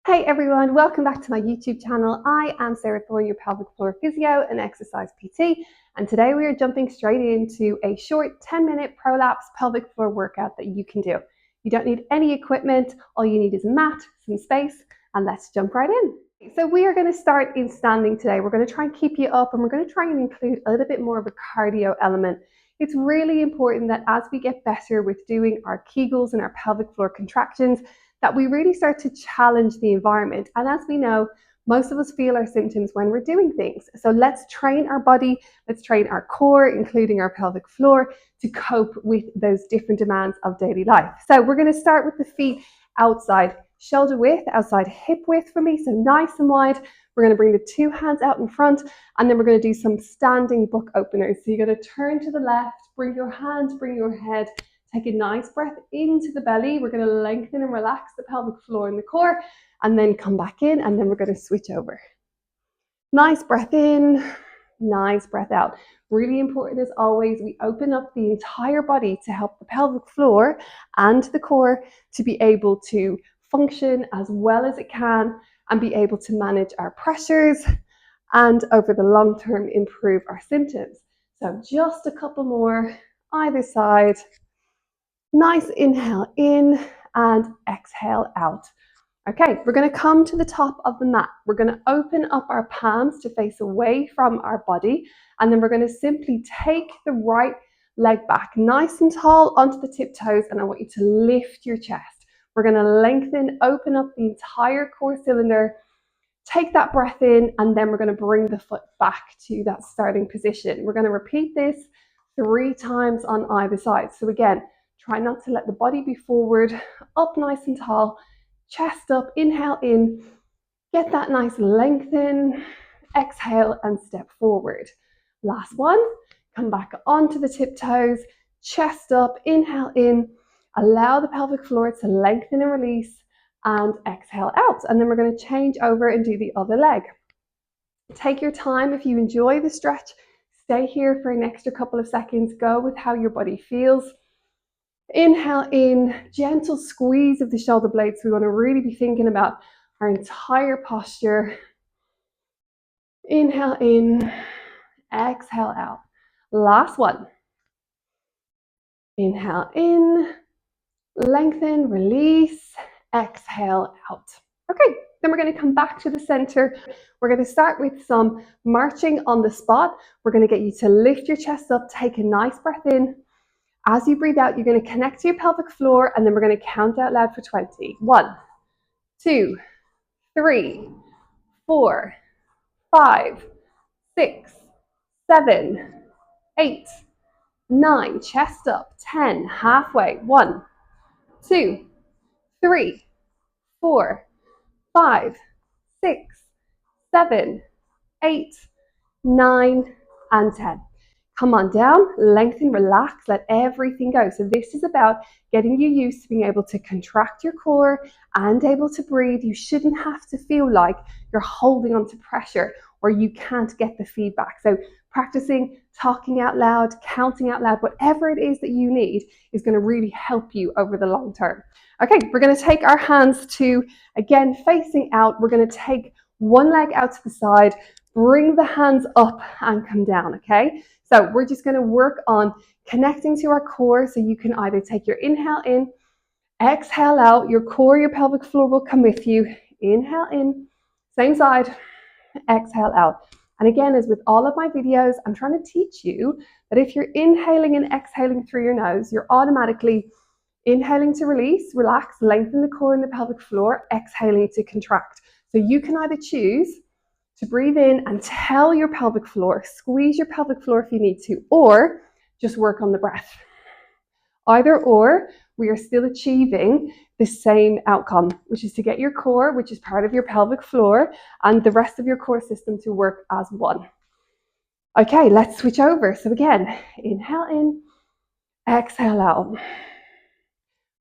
Hey everyone, welcome back to my YouTube channel. I am Sarah Thorne, your pelvic floor physio and exercise PT, and today we are jumping straight into a short 10-minute prolapse pelvic floor workout that you can do. You don't need any equipment, all you need is a mat, some space, and let's jump right in. So we are going to start in standing today. We're going to try and keep you up, and we're going to try and include a little bit more of a cardio element. It's really important that as we get better with doing our Kegels and our pelvic floor contractions, that we really start to challenge the environment. And as we know, most of us feel our symptoms when we're doing things. So let's train our body, let's train our core, including our pelvic floor, to cope with those different demands of daily life. So we're going to start with the feet outside shoulder width, outside hip width for me, so nice and wide. We're going to bring the two hands out in front, and then we're going to do some standing book openers. So you're going to turn to the left, bring your hands, bring your head. Take a nice breath into the belly. We're going to lengthen and relax the pelvic floor and the core, and then come back in, and then we're going to switch over. Nice breath in, nice breath out. Really important as always, we open up the entire body to help the pelvic floor and the core to be able to function as well as it can and be able to manage our pressures and over the long term improve our symptoms. So just a couple more either side. Nice inhale in and exhale out. Okay, we're going to come to the top of the mat. We're going to open up our palms to face away from our body, and then we're going to simply take the right leg back nice and tall onto the tiptoes, and I want you to lift your chest. We're going to lengthen, open up the entire core cylinder, take that breath in, and then we're going to bring the foot back to that starting position. We're going to repeat this 3 times on either side. So again, try not to let the body be forward, up nice and tall, chest up, inhale in, get that nice lengthen, exhale and step forward. Last one, come back onto the tiptoes, chest up, inhale in, allow the pelvic floor to lengthen and release, and exhale out. And then we're going to change over and do the other leg. Take your time. If you enjoy the stretch, stay here for an extra couple of seconds. Go with how your body feels. Inhale in, gentle squeeze of the shoulder blades. We want to really be thinking about our entire posture. Inhale in, exhale out. Last one. Inhale in, lengthen, release, exhale out. Okay, then we're going to come back to the center. We're going to start with some marching on the spot. We're going to get you to lift your chest up, take a nice breath in. As you breathe out, you're going to connect to your pelvic floor, and then we're going to count out loud for 20. 1, 2, 3, 4, 5, 6, 7, 8, 9. Chest up. 10. Halfway. 1, 2, 3, 4, 5, 6, 7, 8, 9, and 10. Come on down, lengthen, relax, let everything go. So this is about getting you used to being able to contract your core and able to breathe. You shouldn't have to feel like you're holding on to pressure or you can't get the feedback. So practicing talking out loud, counting out loud, whatever it is that you need is going to really help you over the long term. Okay, we're going to take our hands to, again, facing out. We're going to take one leg out to the side, bring the hands up and come down, okay? So we're just going to work on connecting to our core. So you can either take your inhale in, exhale out, your core, your pelvic floor will come with you. Inhale in, same side, exhale out. And again, as with all of my videos, I'm trying to teach you that if you're inhaling and exhaling through your nose, you're automatically inhaling to release, relax, lengthen the core and the pelvic floor, exhaling to contract. So you can either choose to breathe in and tell your pelvic floor, squeeze your pelvic floor if you need to, or just work on the breath. Either or, we are still achieving the same outcome, which is to get your core, which is part of your pelvic floor, and the rest of your core system to work as one. Okay, let's switch over. So again, inhale in, exhale out.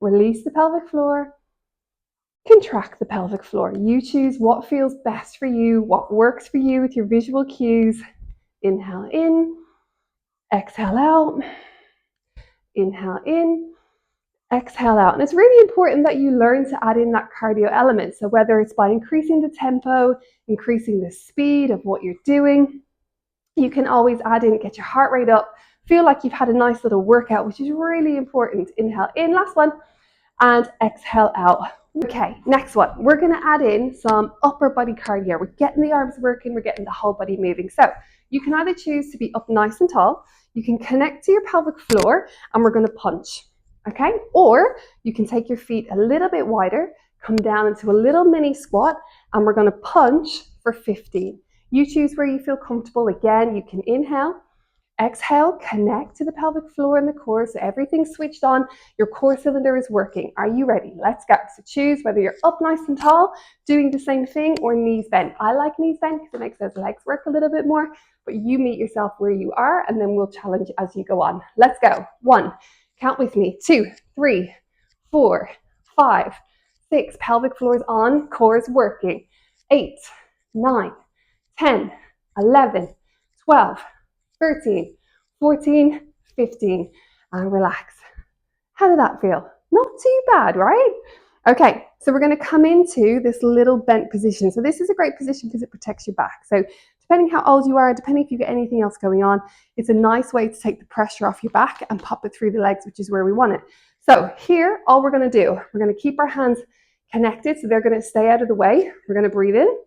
Release the pelvic floor. Contract the pelvic floor. You choose what feels best for you, what works for you with your visual cues. Inhale in, exhale out. Inhale in, exhale out. And it's really important that you learn to add in that cardio element. So whether it's by increasing the tempo, increasing the speed of what you're doing, you can always add in, get your heart rate up, feel like you've had a nice little workout, which is really important. Inhale in, last one, and exhale out. Okay, next one. We're going to add in some upper body cardio. We're getting the arms working, we're getting the whole body moving. So you can either choose to be up nice and tall, you can connect to your pelvic floor, and we're going to punch. Okay, or you can take your feet a little bit wider, come down into a little mini squat, and we're going to punch for 15. You choose where you feel comfortable. Again, you can inhale, exhale, connect to the pelvic floor and the core, so everything's switched on, your core cylinder is working. Are you ready? Let's go. So choose whether you're up nice and tall, doing the same thing, or knees bent. I like knees bent because it makes those legs work a little bit more, but you meet yourself where you are, and then we'll challenge as you go on. Let's go. 1, count with me, 2, 3, 4, 5, 6, pelvic floor is on, core is working, 8, 9, 10, 11, 12, 13, 14, 15, and relax. How did that feel? Not too bad, right? Okay, so we're going to come into this little bent position. So this is a great position because it protects your back. So depending how old you are, depending if you get anything else going on, it's a nice way to take the pressure off your back and pop it through the legs, which is where we want it. So here, all we're going to do, we're going to keep our hands connected, so they're going to stay out of the way. We're going to breathe in,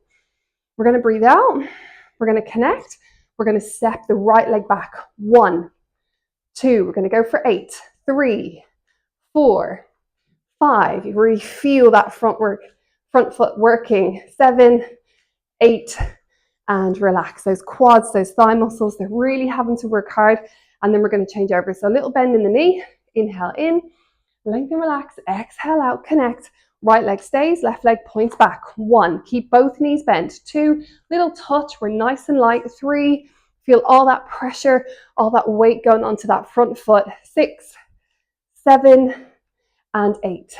we're going to breathe out, we're going to connect, we're going to step the right leg back. 1, 2, we're going to go for 8, 3, 4, 5. You really feel that front foot working. 7, 8, and relax. Those quads, those thigh muscles, they're really having to work hard. And then we're going to change over. So a little bend in the knee, inhale in, lengthen, relax, exhale out, connect. Right leg stays, left leg points back. 1, keep both knees bent. 2, little touch, we're nice and light. 3, feel all that pressure, all that weight going onto that front foot. 6, 7, and 8.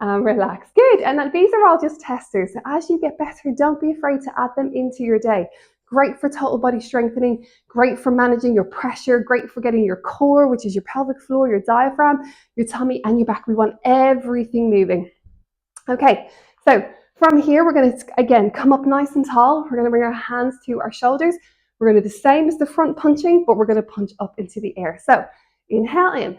And relax. Good. And these are all just testers. So as you get better, don't be afraid to add them into your day. Great for total body strengthening, great for managing your pressure, great for getting your core, which is your pelvic floor, your diaphragm, your tummy, and your back. We want everything moving. Okay, so from here, we're going to, again, come up nice and tall. We're going to bring our hands to our shoulders. We're going to do the same as the front punching, but we're going to punch up into the air. So inhale in,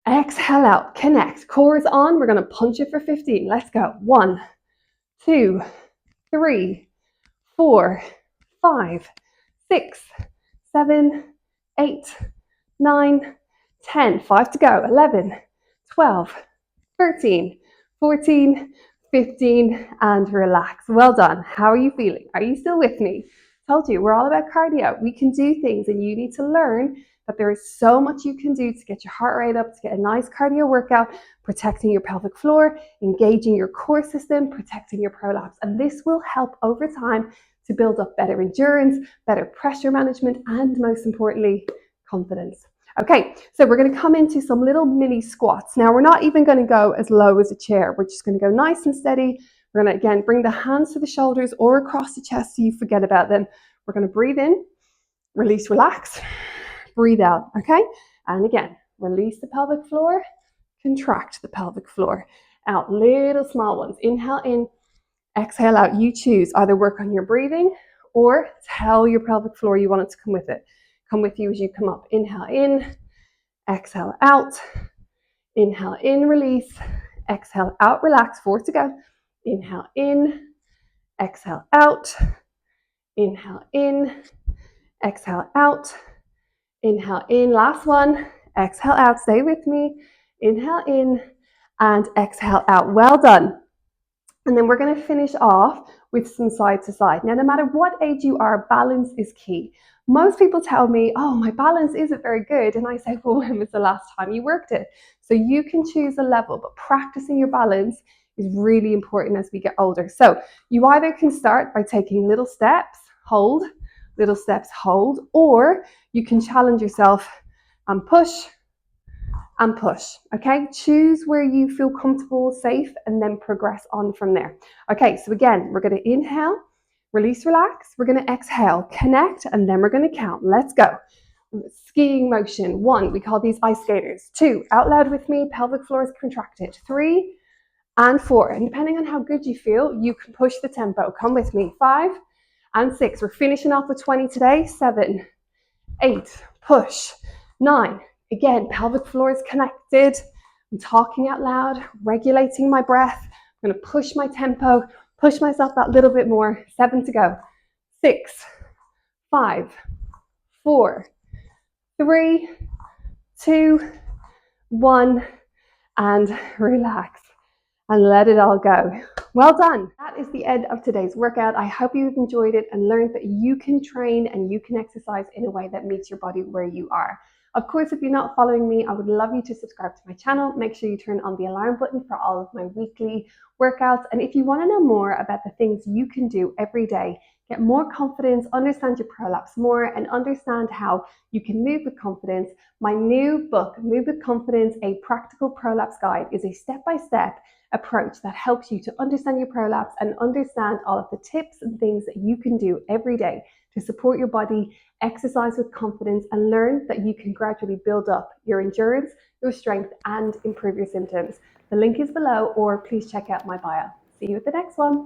exhale out, connect. Core is on. We're going to punch it for 15. Let's go. 1, 2, 3, 4, 5, 6, 7, 8, 9, 10. 5 to go. 11, 12, 13, 14, 15, and relax. Well done. How are you feeling? Are you still with me? Told you, we're all about cardio. We can do things, and you need to learn that there is so much you can do to get your heart rate up, to get a nice cardio workout, protecting your pelvic floor, engaging your core system, protecting your prolapse. And this will help over time to build up better endurance, better pressure management, and most importantly, confidence. Okay, so we're going to come into some little mini squats. Now, we're not even going to go as low as a chair. We're just going to go nice and steady. We're going to, again, bring the hands to the shoulders or across the chest so you forget about them. We're going to breathe in, release, relax, breathe out, okay? And again, release the pelvic floor, contract the pelvic floor. Out, little small ones. Inhale in, exhale out. You choose. Either work on your breathing or tell your pelvic floor you want it to come with it. Come with you as you come up. Inhale in, exhale out. Inhale in, release. Exhale out, relax. 4 to go. Inhale in, exhale out. Inhale in, exhale out. Inhale in, last one. Exhale out, stay with me. Inhale in and exhale out. Well done. And then we're going to finish off with some side to side. Now, no matter what age you are, balance is key. Most people tell me, oh, my balance isn't very good. And I say, well, when was the last time you worked it? So you can choose a level, but practicing your balance is really important as we get older. So you either can start by taking little steps, hold, little steps, hold, or you can challenge yourself and push, okay? Choose where you feel comfortable, safe, and then progress on from there. Okay, so again, we're gonna inhale, release, relax. We're gonna exhale, connect, and then we're gonna count. Let's go. skiing motion. 1, we call these ice skaters. 2, out loud with me, pelvic floor is contracted. 3 and 4. And depending on how good you feel, you can push the tempo. Come with me. 5 and 6. We're finishing off with 20 today. 7, 8, push. 9, again, pelvic floor is connected. I'm talking out loud, regulating my breath. I'm going to push my tempo, push myself that little bit more. 7 to go. 6, 5, 4, 3, 2, 1, and relax and let it all go. Well done. That is the end of today's workout. I hope you've enjoyed it and learned that you can train and you can exercise in a way that meets your body where you are. Of course, if you're not following me, I would love you to subscribe to my channel. Make sure you turn on the alarm button for all of my weekly workouts. And if you want to know more about the things you can do every day, get more confidence, understand your prolapse more, and understand how you can move with confidence, my new book, Move with Confidence, A Practical Prolapse Guide, is a step-by-step approach that helps you to understand your prolapse and understand all of the tips and things that you can do every day to support your body, exercise with confidence, and learn that you can gradually build up your endurance, your strength, and improve your symptoms. The link is below, or please check out my bio. See you at the next one.